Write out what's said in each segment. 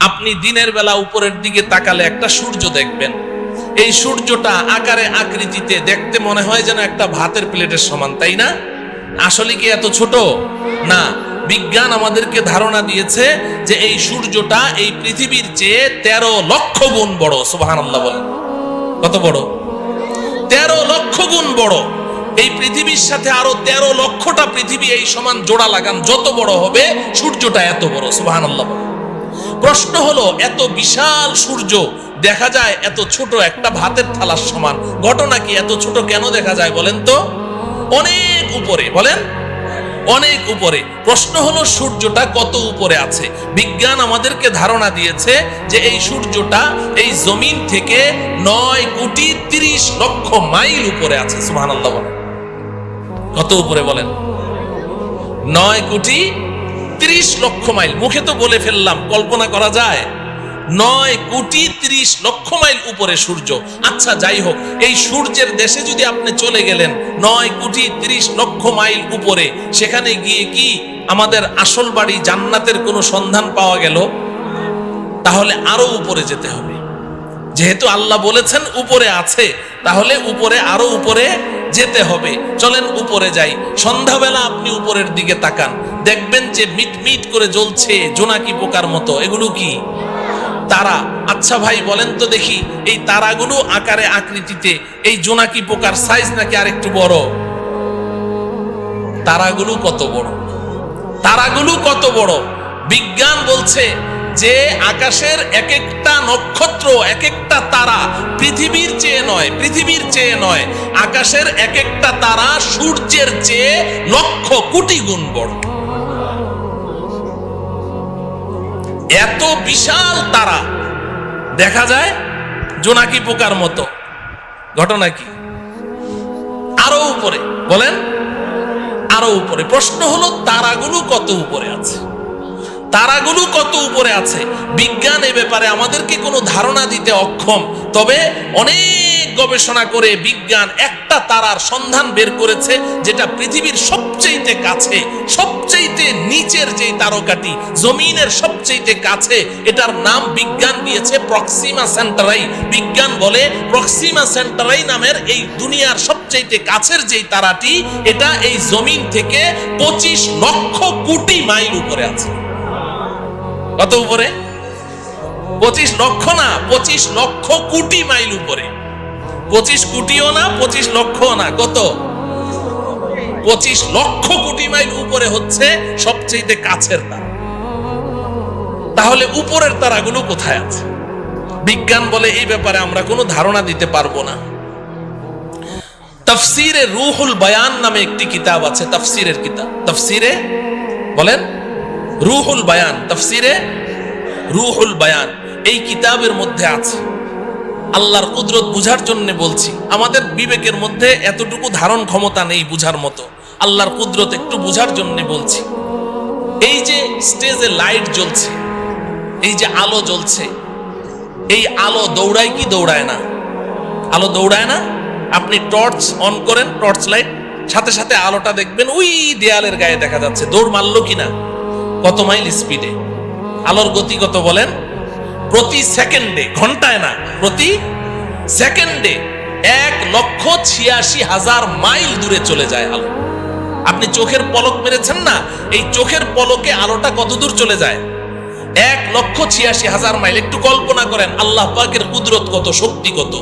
আপনি দিনের বেলা উপরের দিকে তাকালে একটা সূর্য দেখবেন। এই সূর্যটা আকারে আকৃতিতে দেখতে মনে হয় যেন একটা ভাতের প্লেটের সমান, তাই না? আসলে কি এত ছোট না? বিজ্ঞান আমাদেরকে ধারণা দিয়েছে যে এই সূর্যটা এই পৃথিবীর চেয়ে 13 লক্ষ গুণ বড়। সুবহানাল্লাহ বলেন। কত বড়? 13 লক্ষ গুণ বড়। এই পৃথিবীর সাথে আরো 13 লক্ষটা পৃথিবী এই সমান জোড়া লাগান, যত বড় হবে সূর্যটা এত বড়। সুবহানাল্লাহ বলেন। প্রশ্ন হলো, এত বিশাল সূর্য দেখা যায় এত ছোট একটা ভাতের থালার সমান, ঘটনা কি? এত ছোট কেন দেখা যায় বলেন তো? অনেক উপরে, বলেন অনেক উপরে। প্রশ্ন হলো সূর্যটা কত উপরে আছে? বিজ্ঞান আমাদেরকে ধারণা দিয়েছে যে এই সূর্যটা এই জমিন থেকে 9,30,00,000 মাইল উপরে আছে। সুবহানাল্লাহ বলেন। কত উপরে বলেন? 9,30,00,000 মাইল। মুখে তো বলে ফেললাম, কল্পনা করা যায়? 9,30,00,000 মাইল উপরে সূর্য। আচ্ছা যাই হোক, এই সূর্যের দেশে যদি আপনি চলে গেলেন 9,30,00,000 মাইল উপরে, সেখানে গিয়ে কি আমাদের আসল বাড়ি জান্নাতের কোনো সন্ধান পাওয়া গেল? তাহলে আরো উপরে যেতে হবে। যেহেতু আল্লাহ বলেছেন উপরে আছে, তাহলে উপরে আরো উপরে যেতে হবে। চলেন উপরে যাই। সন্ধ্যাবেলা আপনি উপরের দিকে তাকান, দেখবেন যে মিটমিট করে জ্বলছে জোনাকি পোকার মতো। এগুলো কি? তারা। আচ্ছা ভাই বলেন তো দেখি, এই তারাগুলো আকারে আকৃতিতে এই জোনাকি পোকার সাইজ নাকি আরেকটু বড়? তারাগুলো কত বড়? তারাগুলো কত বড়? বিজ্ঞান বলছে যে আকাশের এক একটা নক্ষত্র, এক একটা তারা পৃথিবীর চেয়ে নয়, পৃথিবীর চেয়ে নয়, আকাশের এক একটা তারা সূর্যের চেয়ে লক্ষ কোটি গুণ বড়। এত বিশাল তারা দেখা যায় জোনাকি পোকার মতো। ঘটনা কি? আরো উপরে, বলেন আরো উপরে। প্রশ্ন হলো তারাগুলো কত উপরে আছে? তারাগুলো কত উপরে আছে? বিজ্ঞান এ ব্যাপারে আমাদেরকে কোনো ধারণা দিতে অক্ষম। তবে অনেক গবেষণা করে বিজ্ঞান একটা তারার সন্ধান বের করেছে, যেটা পৃথিবীর সবচেয়ে কাছে, সবচেয়ে নিচের যে তারকাটি, জমিনের সবচেয়ে কাছে, এটার নাম বিজ্ঞান দিয়েছে প্রক্সিমা সেন্টারাই। বিজ্ঞান বলে প্রক্সিমা সেন্টারাই নামের এই দুনিয়ার সবচেয়ে কাছের যে তারাটি, এটা এই জমিন থেকে 25 লক্ষ কোটি মাইল উপরে আছে। কত উপরে? 25 লক্ষ না, 25 লক্ষ কোটি মাইল উপরে। 25 কোটিও না, 25 লক্ষও না। কত? 25 লক্ষ কোটি মাইল উপরে হচ্ছে সবচেয়ে কাছের তারা। তাহলে উপরের তারাগুলো কোথায় আছে? বিজ্ঞান বলে এই ব্যাপারে আমরা কোনো ধারণা দিতে পারবো না। তাফসিরে রুহুল বায়ান নামে একটি কিতাব আছে, তাফসিরের কিতাব। তাফসিরে বলেন রুহুল বায়ান, তাফসিরে রুহুল বায়ান। এই কিতাবের মধ্যে আছে, আল্লাহর কুদরত বুঝার জন্য বলছি, আমাদের বিবেকের মধ্যে এতটুকু ধারণ ক্ষমতা নেই বুঝার মতো। আল্লাহর কুদরত একটু বুঝার জন্য বলছি। এই যে স্টেজে লাইট জ্বলছে, এই যে আলো জ্বলছে, এই আলো দৌড়ায় কি দৌড়ায় না? আলো দৌড়ায় না? আপনি টর্চ অন করেন, টর্চ লাইট, সাথে সাথে আলোটা দেখবেন ওই দেয়ালের গায়ে দেখা যাচ্ছে। দৌড় মারলো কিনা? কত মাইল স্পিডে? আলোর গতি কত বলেন? প্রতি সেকেন্ডে, ঘন্টায় না, প্রতি সেকেন্ডে 1,86,000 মাইল দূরে চলে যায় আলো। আপনি চোখের পলক মেরেছেন না, এই চোখের পলকে আলোটা কত দূর চলে যায়? 1,86,000 মাইল। একটু কল্পনা করেন আল্লাহ পাকের কুদরত কত, শক্তি কত।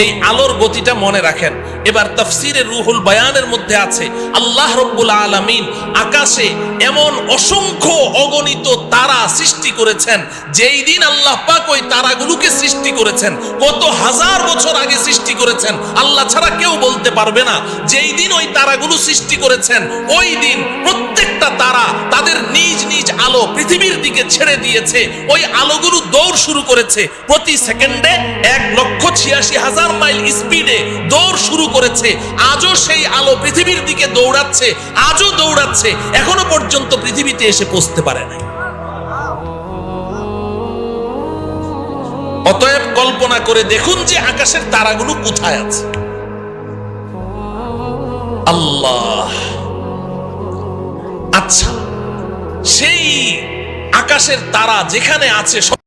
এই আলোর গতিটা মনে রাখেন। এবার তাফসিরে রুহুল বায়ানের মধ্যে আছে, আল্লাহ রব্বুল আলামিন আকাশে এমন অসংখ্য অগণিত তারা সৃষ্টি করেছেন। যেই দিন আল্লাহ পাক ওই তারাগুলোকে সৃষ্টি করেছেন, কত হাজার বছর আগে সৃষ্টি করেছেন, আল্লাহ ছাড়া কেউ বলতে পারবে না। যেই দিন ওই তারাগুলো সৃষ্টি করেছেন, ওই দিন প্রত্যেকটা তারা তাদের নিজ নিজ আলো পৃথিবীর দিকে ছেড়ে দিয়েছে। ওই আলোগুলো দৌড় শুরু করেছে প্রতি সেকেন্ডে 1,86,000 মাইল স্পিডে দৌড় শুরু করেছে। আজও সেই আলো পৃথিবীর দিকে দৌড়াচ্ছে, আজও দৌড়াচ্ছে, এখনো পর্যন্ত পৃথিবীতে এসে পৌঁছতে পারে নাই। অতএব কল্পনা করে দেখুন যে আকাশের তারাগুলো কোথায় আছে। আল্লাহ। আচ্ছা, সেই আকাশের তারা যেখানে আছে